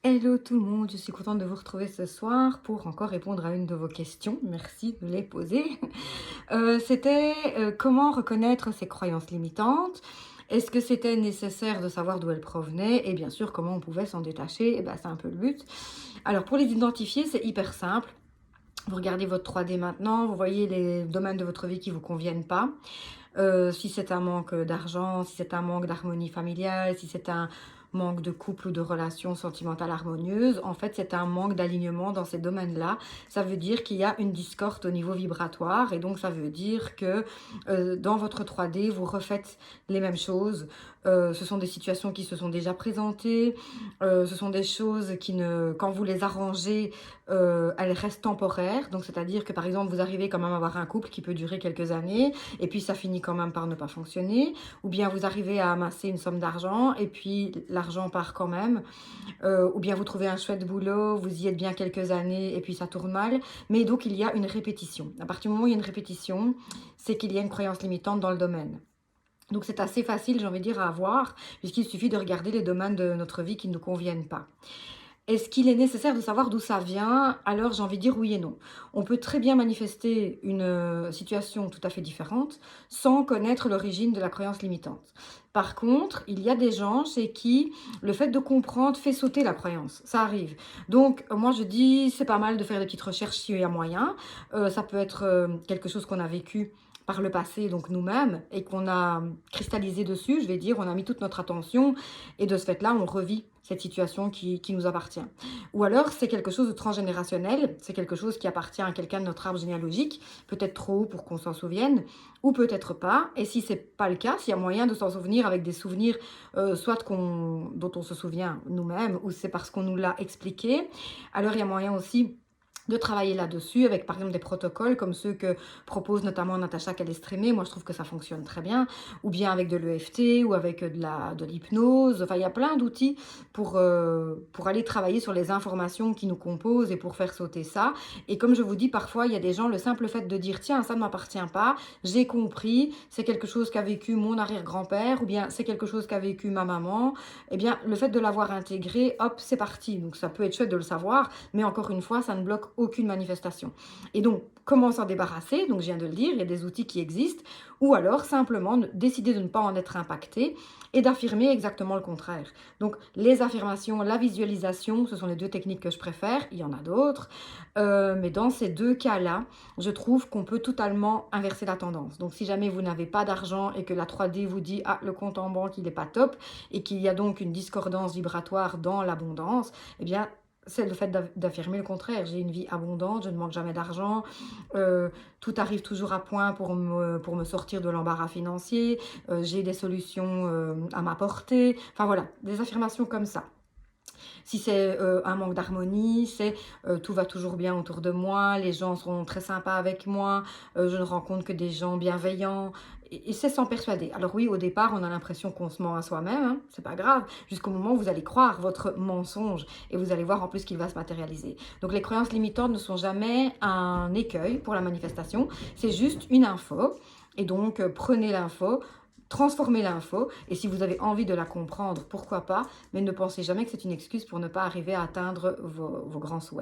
Hello tout le monde, je suis contente de vous retrouver ce soir pour encore répondre à une de vos questions. Merci de les poser. C'était comment reconnaître ses croyances limitantes? Est-ce que c'était nécessaire de savoir d'où elles provenaient? Et bien sûr, comment on pouvait s'en détacher? Et ben, c'est un peu le but. Alors, pour les identifier, c'est hyper simple. Vous regardez votre 3D maintenant, vous voyez les domaines de votre vie qui ne vous conviennent pas. Si c'est un manque d'argent, si c'est un manque d'harmonie familiale, si c'est un manque de couple ou de relation sentimentale harmonieuse, en fait, c'est un manque d'alignement dans ces domaines-là. Ça veut dire qu'il y a une discorde au niveau vibratoire et donc ça veut dire que dans votre 3D, vous refaites les mêmes choses. Ce sont des situations qui se sont déjà présentées, ce sont des choses qui ne, quand vous les arrangez, elles restent temporaires. Donc, c'est-à-dire que par exemple, vous arrivez quand même à avoir un couple qui peut durer quelques années et puis ça finit quand même par ne pas fonctionner, ou bien vous arrivez à amasser une somme d'argent et puis l'argent part quand même, ou bien vous trouvez un chouette boulot, vous y êtes bien quelques années et puis ça tourne mal, mais donc il y a une répétition. À partir du moment où il y a une répétition, c'est qu'il y a une croyance limitante dans le domaine. Donc c'est assez facile, j'ai envie de dire, à avoir, puisqu'il suffit de regarder les domaines de notre vie qui ne nous conviennent pas. Est-ce qu'il est nécessaire de savoir d'où ça vient? Alors j'ai envie de dire oui et non. On peut très bien manifester une situation tout à fait différente sans connaître l'origine de la croyance limitante. Par contre, il y a des gens chez qui le fait de comprendre fait sauter la croyance. Ça arrive. Donc moi je dis c'est pas mal de faire des petites recherches s'il y a moyen. Ça peut être quelque chose qu'on a vécu par le passé, donc nous-mêmes, et qu'on a cristallisé dessus, je vais dire, on a mis toute notre attention, et de ce fait-là, on revit cette situation qui nous appartient. Ou alors, c'est quelque chose de transgénérationnel, c'est quelque chose qui appartient à quelqu'un de notre arbre généalogique, peut-être trop haut pour qu'on s'en souvienne, ou peut-être pas. Et si c'est pas le cas, s'il y a moyen de s'en souvenir avec des souvenirs, soit dont on se souvient nous-mêmes, ou c'est parce qu'on nous l'a expliqué, alors il y a moyen aussi de travailler là-dessus avec par exemple des protocoles comme ceux que propose notamment Natacha Calestrémé. Moi je trouve que ça fonctionne très bien, ou bien avec de l'EFT ou avec de l'hypnose. Enfin il y a plein d'outils pour aller travailler sur les informations qui nous composent et pour faire sauter ça. Et comme je vous dis, parfois il y a des gens, le simple fait de dire tiens ça ne m'appartient pas, j'ai compris, c'est quelque chose qu'a vécu mon arrière-grand-père ou bien c'est quelque chose qu'a vécu ma maman, eh bien le fait de l'avoir intégré, hop c'est parti. Donc ça peut être chouette de le savoir, mais encore une fois ça ne bloque aucune manifestation. Et donc, comment s'en débarrasser? Donc, je viens de le dire, il y a des outils qui existent. Ou alors, simplement, décider de ne pas en être impacté et d'affirmer exactement le contraire. Donc, les affirmations, la visualisation, ce sont les deux techniques que je préfère. Il y en a d'autres. Mais dans ces deux cas-là, je trouve qu'on peut totalement inverser la tendance. Donc, si jamais vous n'avez pas d'argent et que la 3D vous dit « Ah, le compte en banque, il n'est pas top » et qu'il y a donc une discordance vibratoire dans l'abondance, eh bien, c'est le fait d'affirmer le contraire. J'ai une vie abondante, je ne manque jamais d'argent, tout arrive toujours à point pour me sortir de l'embarras financier, j'ai des solutions à ma portée. Enfin voilà, des affirmations comme ça. Si c'est un manque d'harmonie, c'est tout va toujours bien autour de moi, les gens sont très sympas avec moi, je ne rencontre que des gens bienveillants. Et c'est s'en persuader. Alors oui, au départ, on a l'impression qu'on se ment à soi-même, hein, c'est pas grave, jusqu'au moment où vous allez croire votre mensonge et vous allez voir en plus qu'il va se matérialiser. Donc les croyances limitantes ne sont jamais un écueil pour la manifestation, c'est juste une info. Et donc, prenez l'info, transformez l'info, et si vous avez envie de la comprendre, pourquoi pas, mais ne pensez jamais que c'est une excuse pour ne pas arriver à atteindre vos grands souhaits.